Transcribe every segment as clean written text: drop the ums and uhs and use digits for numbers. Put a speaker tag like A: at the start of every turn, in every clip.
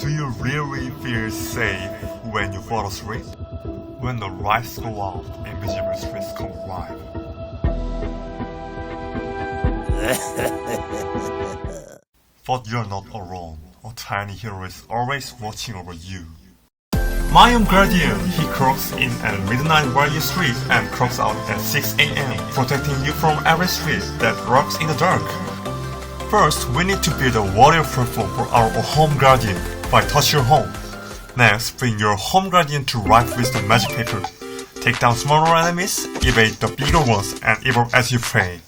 A: Do you really feel safe when you fall asleep? When the lights go out, invisible streets come alive. But you're not alone. A tiny hero is always watching over you. My own guardian, he croaks in at midnight while you sleep and croaks out at 6 a.m., protecting you from every street that lurks in the dark. First, we need to build a warrior platform for our home guardian by Touch Your Home. Next, bring your home guardian to life with the magic paper. Take down smaller enemies, evade the bigger ones, and evolve as you play.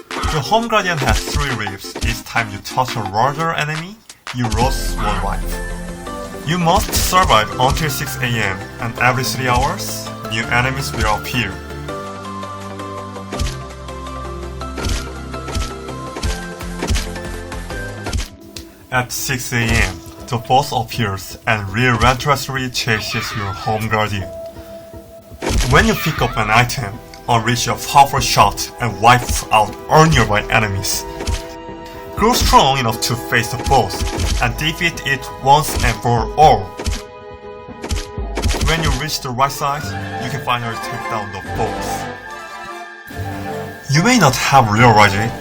A: The home guardian has 3 lives. Each time you touch a larger enemy, you lose 1 life. You must survive until 6 a.m. and every 3 hours, new enemies will appear. At 6 a.m., the boss appears and relentlessly chases your home guardian. When you pick up an item, unleash a powerful shot and wipe out all nearby enemies. Grow strong enough to face the boss and defeat it once and for all. When you reach the right side, you can finally take down the boss. You may not have realized it,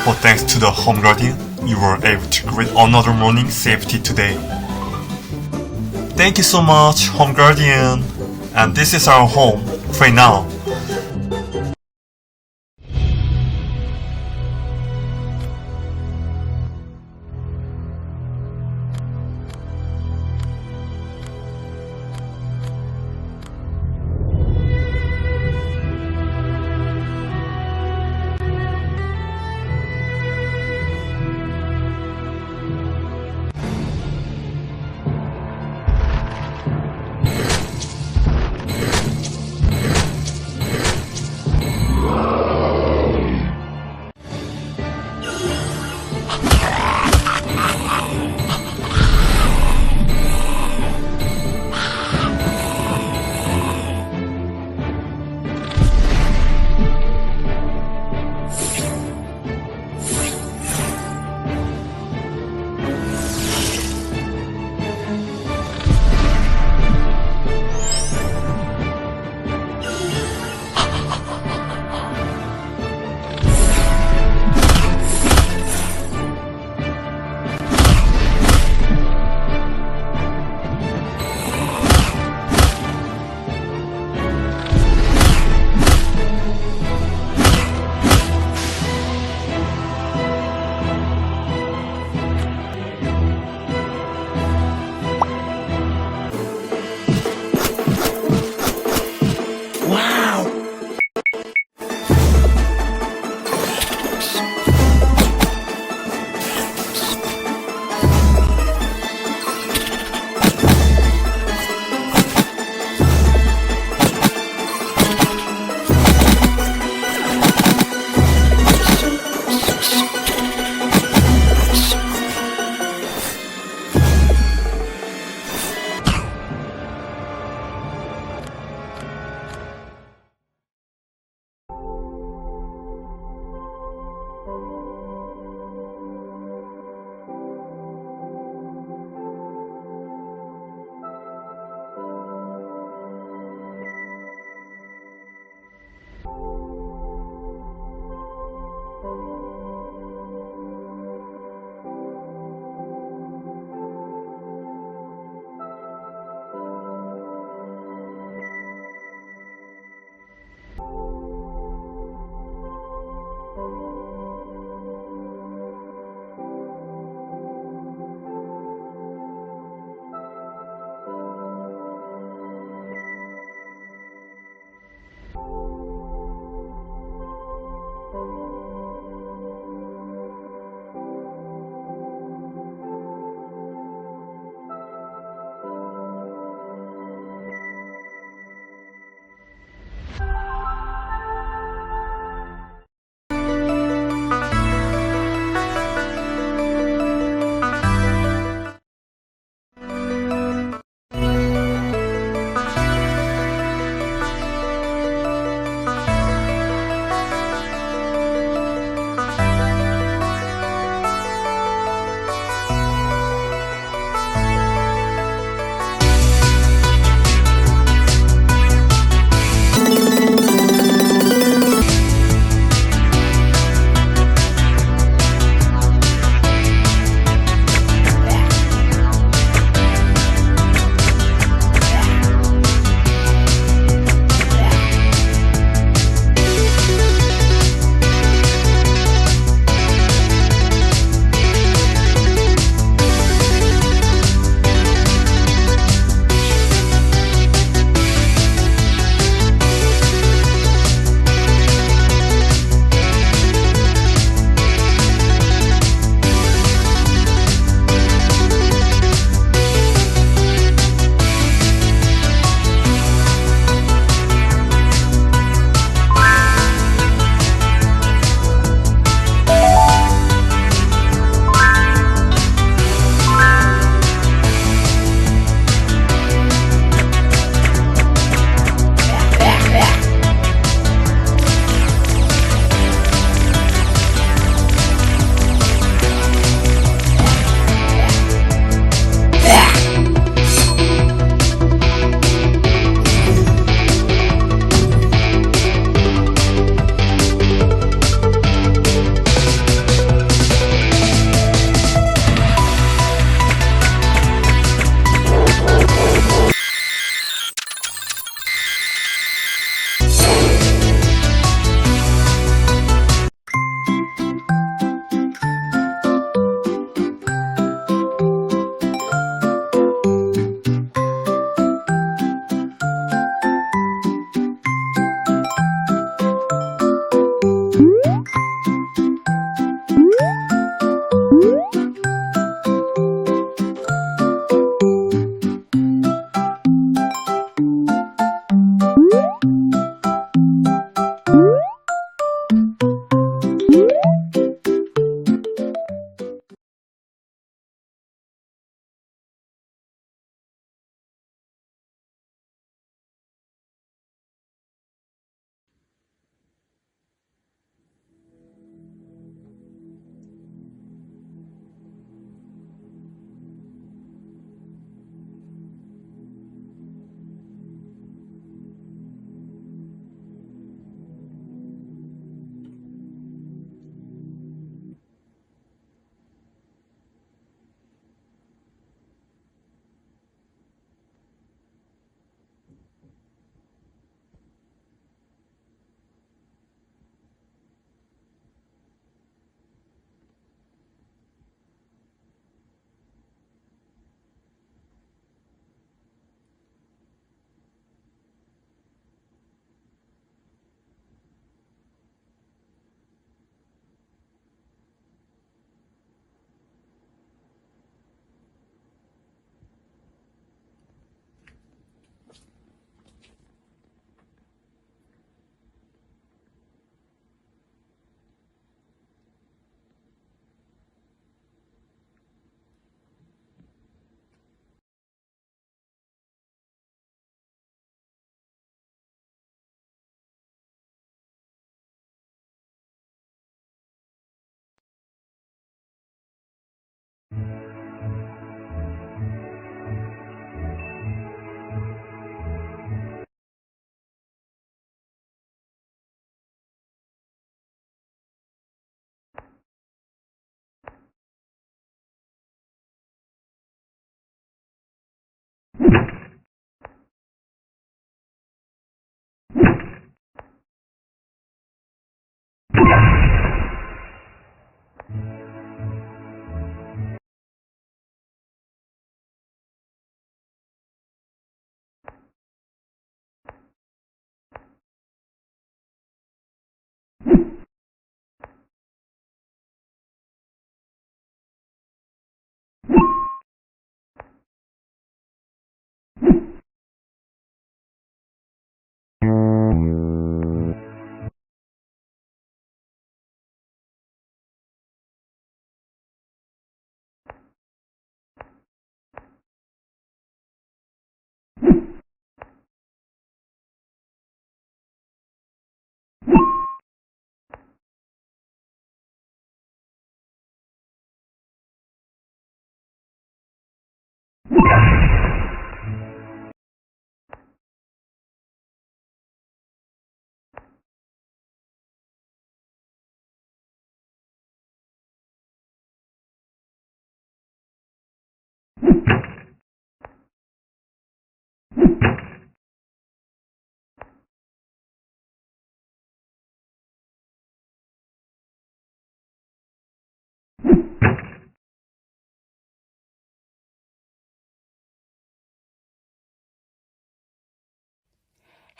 A: but thanks to the home guardian, you were able to greet another morning safety today. Thank you so much, home guardian. And this is our home. Play now.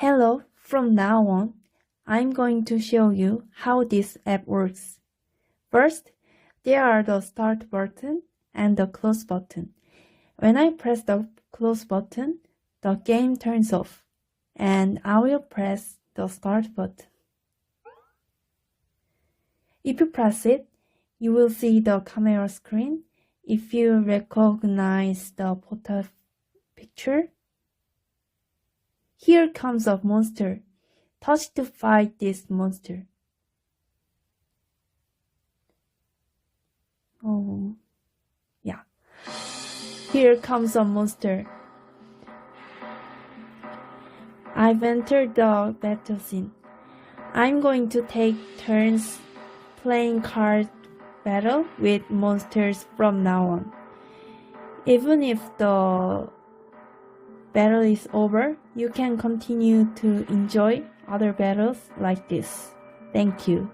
B: Hello, from now on, I'm going to show you how this app works. First, there are the start button and the close button. When I press the close button, the game turns off, and I will press the start button. If you press it, you will see the camera screen. If you recognize the photo picture, here comes a monster. Touch to fight this monster. Oh, yeah. Here comes a monster. I've entered the battle scene. I'm going to take turns playing card battle with monsters from now on. Even if the battle is over, you can continue to enjoy other battles like this. Thank you.